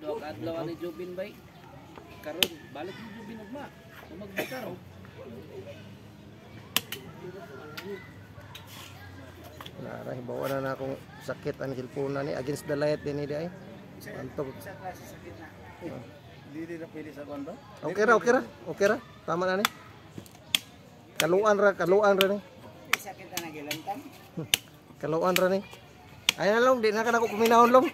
Duha ka adlaw ni Jubin bay. Karon balik ni Jubin ugma. Magbikar. Naray bawa na akong sakit ang cellphone ni against the light din ni ay. Antog. Dili na pili sa kon ba? Okay ra. Tama na ni. Kaluan ra ni. Sakit na nagilantang. Kaluan ra ni. Ay na long, di na ka nako kuminahon long.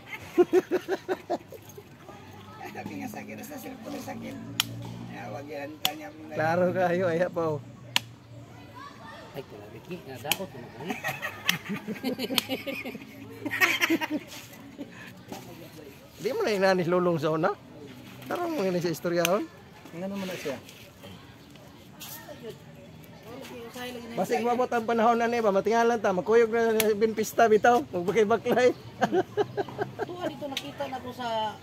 Sabi nga sakit sa cellphone sakit. Wag gilantang niya. Klaro kayo ay pa. Ay kalabit ni nadaot mo kani. Di mo na inanis lulong sa una. Tarong mo ini sa istoryahon. Ngano man na siya? Basig mabot ang panahon na ni ba matingalan ta magkuyog na bin pista bitaw magbakay-baklay. Tuwa dito nakita na ko sa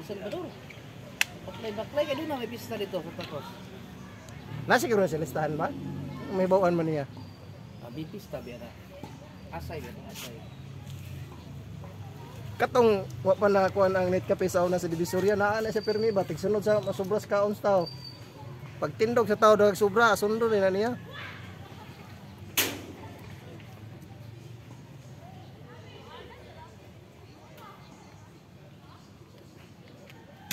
Salvador. Baklay ka doon na may pista dito sa tapos. Nasa siguro sa listahan ba? May bawaan man niya. Abi pista biya na. Asay. Katong wa pa na kuan ang net cafe sa una sa Divisoria naa na sa permi ba tigsunod sa sobras kaons tao. Pag tindog sa tao dagag sobra sundo rin na niya.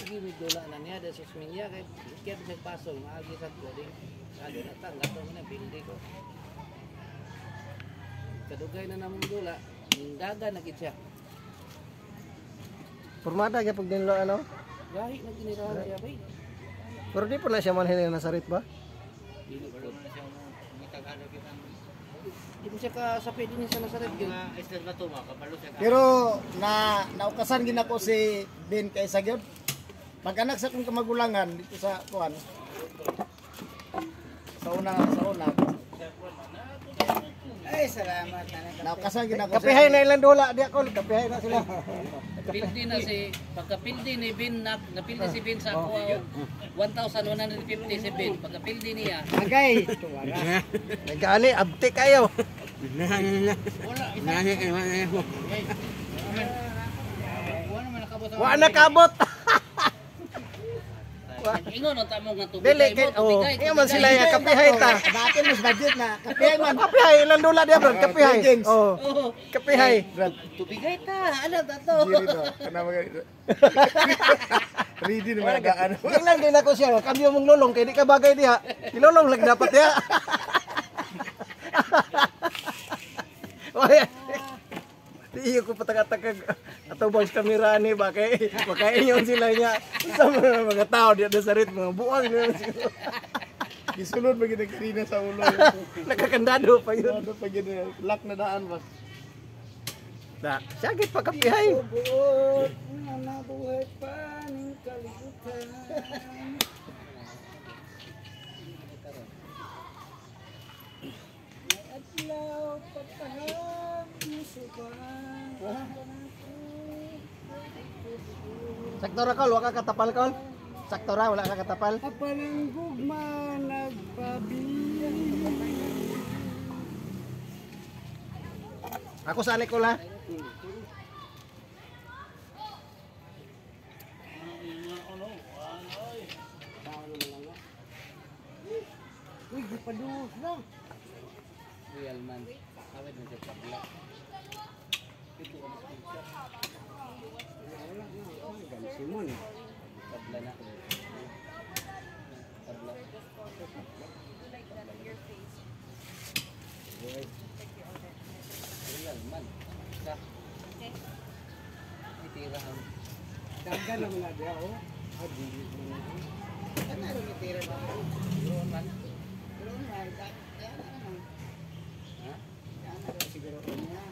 Sige may dola na niya dahil sa sminya kaya kaya nagpasol maagi sa tuwing ano na tanggap ko na bildi ko. Kadugay na namang dola daga na gid siya. Formada gyud pag dinlo ano. Gahi na ginirahan niya bay. Pero di po na siya manhin na sarit ba? Dili ko na siya mitagano kita. Di mo siya kasapid din sa Nazaret gyud. Esther na to makabalo siya. Pero naukasan gid ako si Ben kay Sagyod. Pag-anak sa kong kamagulangan dito sa kuan. Sa una. Ay, salamat. Naukasan gid ako. Kapihay na ilang dola di ako, kapihay na sila. Pildi na si pagkapildi ni Bin napildi si Bin sa ako 1,150 si Bin pagkapildi niya. Agay. Nagani abti kayo. Wa nakabot. Ingon ang tamo nga tubig Dili kay oh, iya man sila ya kapihay ta. Batin mas budget na. Kapihay man. Kapihay ilang dola di bro, kapihay. Oh. Oh, Kapihay. tubigay ta. Ano ta to? Diri to. Kanama ready na mga ano. Tingnan din ako siya, kamyo mong lulong kay di ka bagay diha. Ilulong lang dapat ya. Oy. Di ko patagatagag ato boys kamera ni ba kay makaingon sila niya sa mga tao diha sa rit mga buang na siguro. Gisulod ba gid karina sa ulo. Nakakandado pa yun. Ano pa gid lock na daan ba. Da, sagit pa kapihay. Buot na nabuhay pa ng kalibutan. Adlaw pataham musuban. Sakto ra kol, wa ka katapal kol. Sakto ra wala ka katapal. Apa ng gugma nagpabiya. Ako sa ko la. Uy, gipadus na. Real man. Awit na siya tabla. Simon. Tabla na. Tabla. Real man. Sa. Itirahan. Daga naman na dia oh. Adili man. Kana ro mitira na. Roon man. Pero may daga naman. Ha? Kana ro siguro niya.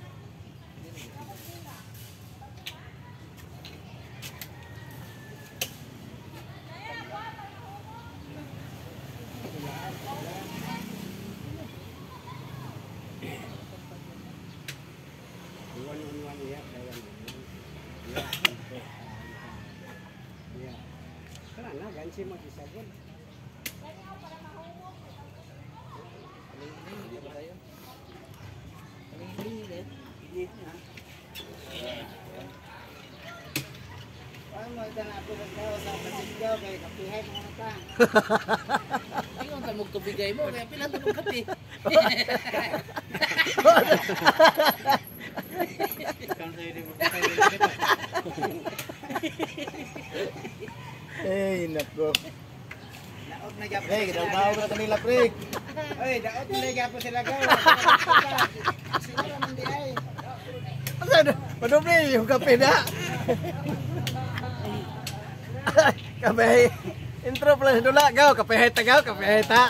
Si mag-isabon. Hindi ba tayo? Hindi na. Ingon ka mo tubigay mo kaya pila ta kong kape. Eh, nako. Eh, daw na kanila, pre. Oy, daot nila gyapon sila gaw. Sila man di ay. Asa madoble yung kape na. Kape. Intro pala dula gaw, kape heta gaw, kape heta.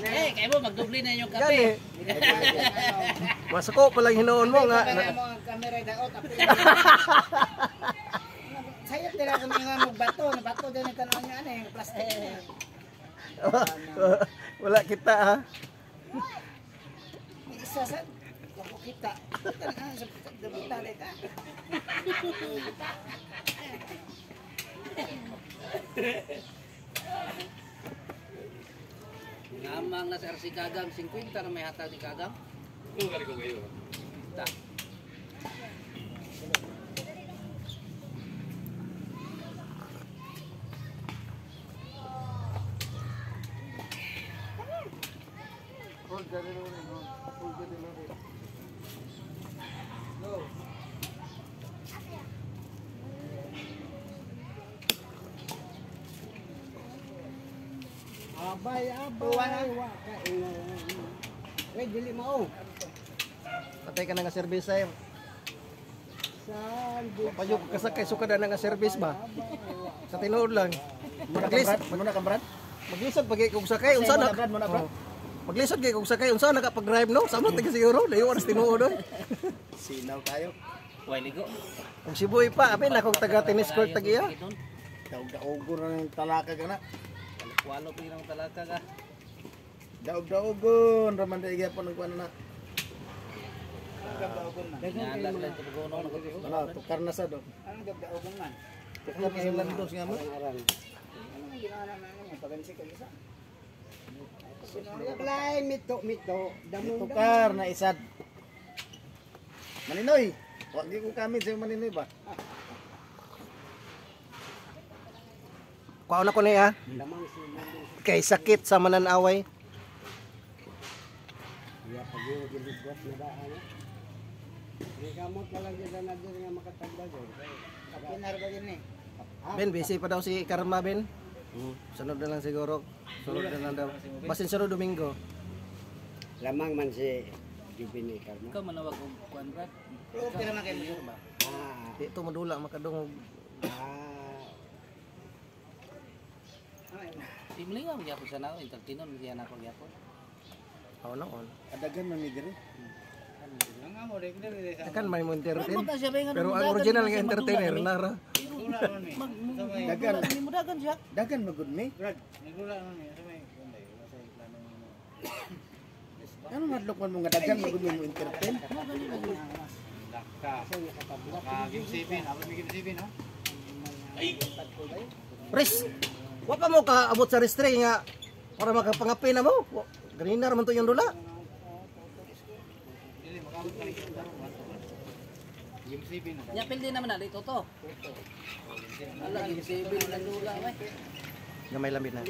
Kayo mo magdoble na yung Gani. kape. Masuko pa lang hinuon mo nga. Para mo ang kamera daot apil. Sayat nila kung mga magbato, nabato din ang tanong niya ano yung plastic. Wala kita ha. Isa sa ako kita. Kita na sa debutan ka. Namang na sa RC Kagang 50 na may hatag ni Kagang. Oo, gali ko kayo. Ta. Abay, abay. Wait, dili mo. Patay ka na nga service ay. Payo kasakay sukad na nga service ba? Sa tinuod lang. Muna ka, Brad. Maglisod pag kung sakay unsa na. Brad, muna, Brad. Maglisod kay kung sakay unsa nakapag-drive no? Samo tig siguro, layo oras tinuod doon. Sinaw tayo. Way ligo. Kung si Boy pa, apin akong taga tennis court tagiya. Daog-daogo na ng talaka ka na. Walo pa yung talaka ka. Daog-daogon. Raman na igapon ng kuwan na. Nyalas lang ito pag-uno. Ano, tukar na sa do. Anong gabdaogon man? Tukar na sa landos nga mo. Anong ginawa naman niya? Pagansi ka isa. Sinulay mito damong Tukar na isad. Maninoy. Wag di ko kami sa Maninoy ba? Kuha na ko niya. Kay sakit sa mananaway. kapinar ba din eh? Ben, busy pa daw si Karma, Ben. Sunod na lang siguro. Sunod na lang daw. Basin sunod Domingo. Lamang man si Jubin ni Karma. Ikaw manawag kong kuan Brad. Okay naman kayo mo ba? Ah, Di to madula makadungog. Si Mlinga magyapon sa nao. Entertainon siya na ako gyapon. Oo noon. Adagan man mi diri. Ang amo rin dili sa. Kan may mo entertain. Ramot na siya ba yung Pero ang dagan original na nga siya entertainer madula, Lara. Dagan. May mudagan siya. Dagan magud mi. Brad, nagula naman ni sa may kunday wala sa plano mo. Ano madlok man mo nga dagan magud mo entertain. Pres, wa pa mo ka abot sa restri nga para makapangapi na mo. Ganina raman to yung dula. Yapil din naman na dito to. Ala, yung sibil na lula. Gamay lamit na.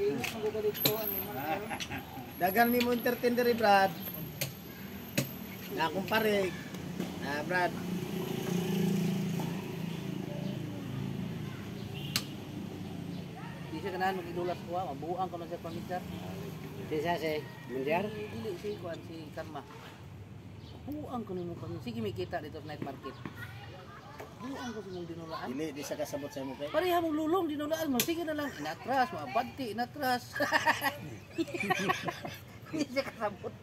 Dagan mi mo entertain diri, Brad. Na kumpare. Brad. Di siya ganahan mag-idulas ko. Mabuang ko na siya pamilyar. Sisa si Mundiar. Dili si Kuan, si Karma. Mabuang ko na mo pamilyar. Sige, may kita dito sa night market. Mabuang ko sa mong dinulaan. Dili di sa kasabot sa mo kay. Pareha mong lulong, dinulaan mo. Sige na lang. Inatras, mabadti, inatras. Hindi siya kasabot.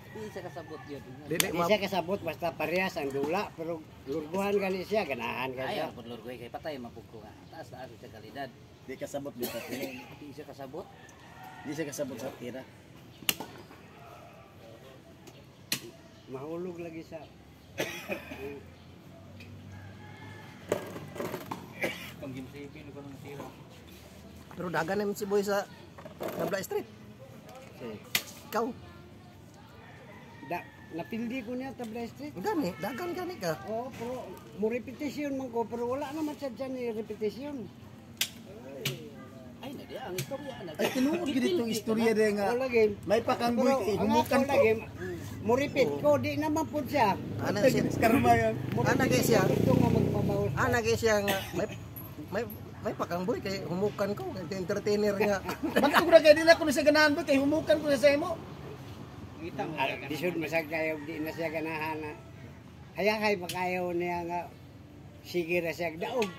Hindi siya kasabot yun. Dili Di siya kasabot basta parehas ang dula pero lurguhan gani siya ganahan ka Ay, siya. ang pudlor ko kay patay mapugko nga. Taas-taas siya kalidad. Di kasabot di sa tira. Hindi siya kasabot. Di siya kasabot sa tira. Mahulog lagi siya. Pero dagan namin si Boy sa Nabla Street. Si Ikaw. da napildi ko niya tabla street. Gani, dagan gani ka. Oo, pero mo repetition man ko, pero wala naman siya dyan ni repetition. Ay, na diya, ang istorya. Ay tinuod gid itong istorya de nga. Wala game. May pakangboy kay humukan ko. lagi, mo repeat ko, di naman po siya. Ana siya. Karma yan. Ana kay siya. Ito nga magpabawas. Ana kay siya nga may pakangboy kay humukan ko kay entertainer nga. Ba't ko na kay di na ko sa ganahan ba kay humukan ko sa imo. Disod masag kayo, di na siya ganahan na. Kaya kay makayaw niya nga, sige na siya daog.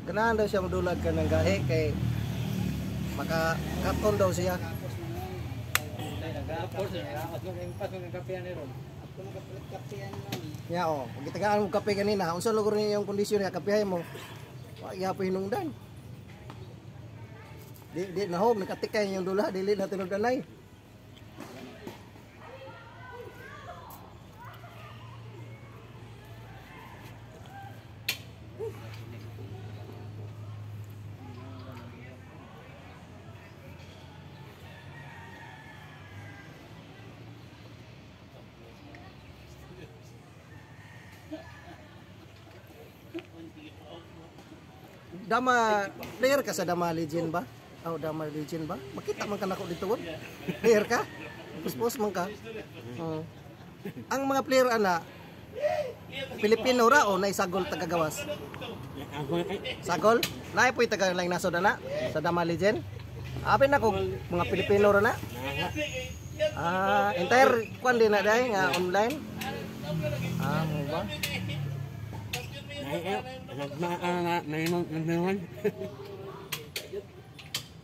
Ganahan daw siya madulad ka ng gahe kay makakaton daw siya. Ya oh, pag itagaan mo kape kanina, unsa lugar niya yung kondisyon niya kapehay mo? Wa gyapon hinungdan. Di nahog nakatikay yung dula, dili na tinud anay. Dama, player ka sa Dama Legend ba? Oh, Dama Legend ba? Makita man ka nako dito won. Player ka? Puspos man ka. Ang mga player ana Pilipino ra o naisagol tagagawas? Sagol? Naay po'y taga lang nasod ana sa Dama Legend. Abi na ko mga Pilipino ra na. Entire kwan din na dai nga online. Mo ba?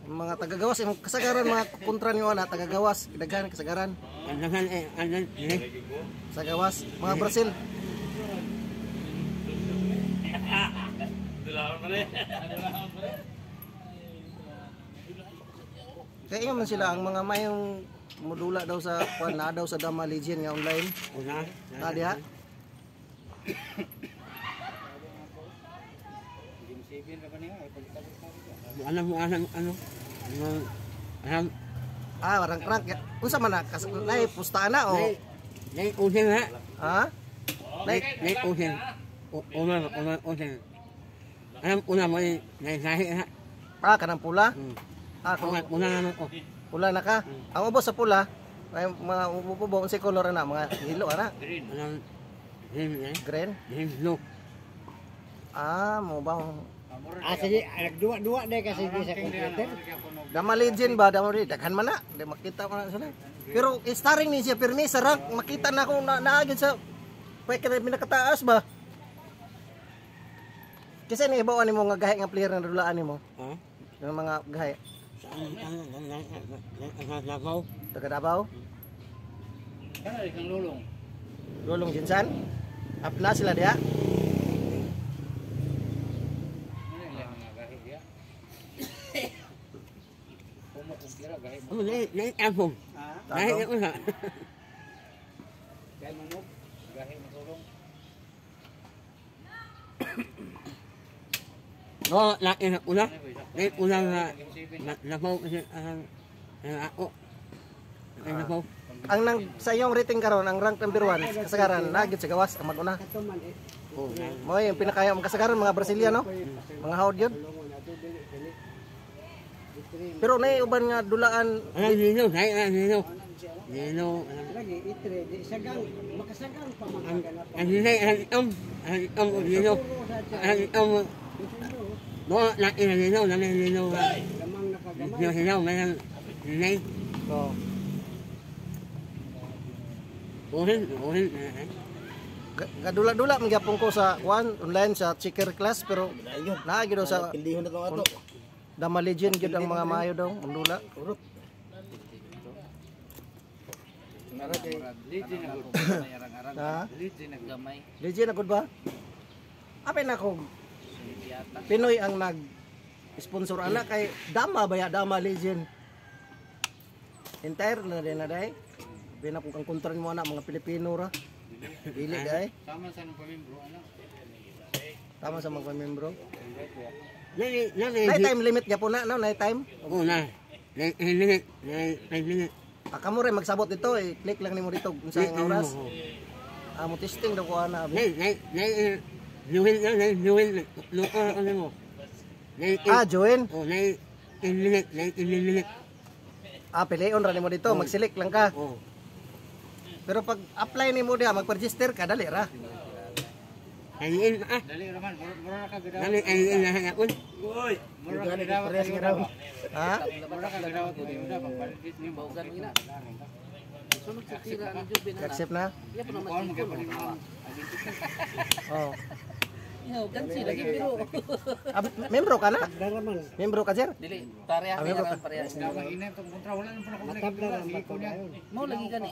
Mga tagagawas imong kasagaran mga kontra niyo ana tagagawas daghan kasagaran sagawas mga Brazil kaya ingon man sila ang mga mayong modula daw sa kwan na daw sa Dama Legend nga online na diha. Warang crank ya. Unsa man na nay pusta na o? Nay usin ha. Ha? Nay usin. Usin. Una mo nay ha. Kanang pula. Una naman ko. Pula na ka. Ang ubos sa pula ay mga ubo unsay color na mga hilo ana. Green. Blue. Mo ba? Sige, nagduwa-duwa dahil kasi di sa computer. Dama Legend ba? Dama Legend. Daghan man na. Di makita man na sila. Pero starring ni siya. Pirmi sa rank. Makita na akong naagid sa pwede ka na pinakataas ba? Kasi naibawan ni mo nga gahe nga player na dulaan ni mo. Yung mga gahe. Davao. Taga Davao. Kana rin kang lulong. Lulong Jinsan. Na sila dia. Nay apong. Nay ako ha. Kaya manok, gahe masulong. No, laki na una. Nay una nga Davao kasi ako. Ay Davao. Ang nang sa iyong rating karon ang rank number 1 kasagaran naagid sa gawas ang mag-una. Mo yung pinakayo ang kasagaran mga Braziliano, mga hawd yun. Pero nay uban nga dulaan Nino, Nino. Lagi itre di sagang makasagang pa mga Ang Nino. No, laki na Nino, Nino. gamang nakagamay. Nino, may nay. so, Uhin. gadula-dula man gyapon ko sa online sa checker class pero naagi daw sa Pildihon na to ato. Dama Legend gyud ang mga maayo daw mandula. Urot. Legend na gud. Ha? Legend na gamay. Legend agud ba? Apay na ko Pinoy ang nag-sponsor ana kay Dama baya Dama Legend. Entire na din na day. Bina kung kang kontran mo ana mga Pilipino ra. Dili day. Tama sa nung pamembro ano? Tama sa mga membro. Night time limit gyapon na, no? Night time. Oo na. Minute. Minute. Kamo rin magsabot dito, click lang nimo dito kung sa oras. Mo testing daw ko ana. Luwin. Ano mo? Join. Oh, 19 minute. Pilion ra nimo dito, mag-select lang ka. Oh. Pero pag apply nimo diha, mag-register ka dali ra. Ayun Dali naman, mura ka gadaw. ayun na ako. Uy, mura ka gadaw. Ha? Mura ka gadaw. Uda pagpalit ni Baugan mo ina. Sunod sa tira ni Jubin na. Accept na. Iya pa naman mo sipon. Oh. Yo, gansi lagi biro. Membro ka na? Daraman. Membro ka, sir? Dili, pareha Ano kaya ba? kan pareha. Ang ina itong kontra, wala naman ako Matabla lang ba niya? Mo lagi gani.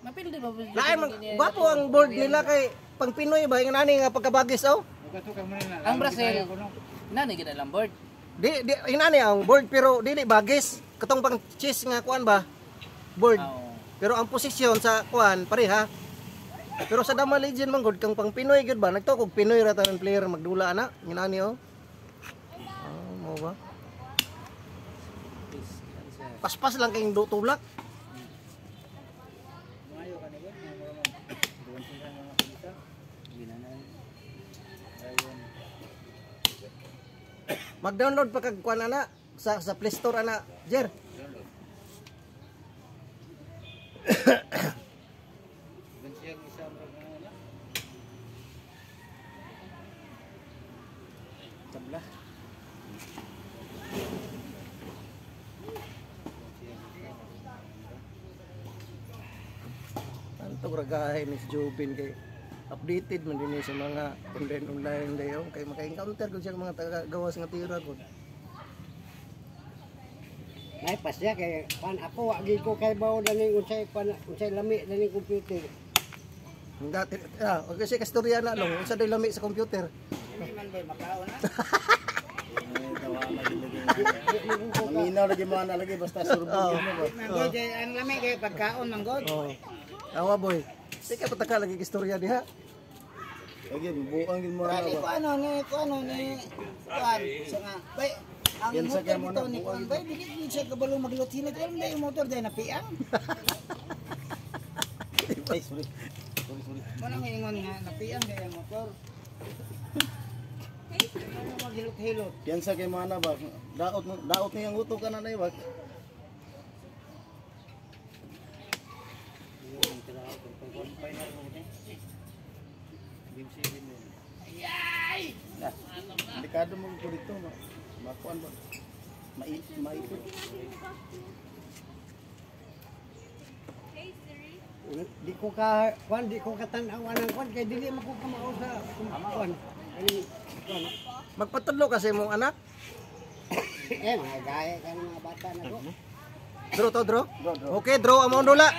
Mapildi ba? Lain man, gwapo ang board nila kay pang Pinoy ba yung nani nga pagkabagis oh. Ang Brazil, nani gid lang board. Di inani ang board pero dili bagis. Katong pang cheese nga kuan ba? Board. Pero ang posisyon sa kuan pareha. Pero sa Dama Legend man gud kang pang Pinoy gud ba? Nagtukog Pinoy ra tanan player magdula na. Inani oh. Mo ba? Paspas lang kayong tulak. Mag-download pa kag kuan ana sa Play Store ana, Jer. Tabla. Tanto ragahay ni Jubin kay updated man din sa mga online dayo kay maka-encounter ko siya mga taga-gawas nga tira ko. Nay pasya kay pan ako wa gi ko kay bawo dani unsay lami dani computer. Dati okay si kastorya na long unsa day lami sa computer. Hindi man ba makaon na? Maminaw lagi mo na lagi basta surbog mo ba. Manggod, ang lamig kay pagkaon manggod. Oh. Awa boy. Sige pataka lagi kastorya diha. Lagi buang gid mo na Kani ba. ko ano ni kuan sa nga. Bay, ang Yan sa motor kaya mo dito na ni kuan buang bay dili siya kabalo maglot hinit ay yung motor dai napiang. Ay sorry. Mo nang ingon nga napiang dai ang motor. Ano maghilot-hilot. Yan sa kay mana ba. Daot ni ang utok kana nay ba. Delikado mo ko dito, makuan ba? Maipit. Di ko katanawan ng kwan kay dili man ko kamao sa kwan. Ani kwan. Magpatudlo kasi mong anak. Mga gaya ka ng mga bata na ko. Draw to draw. Okay, draw among dula.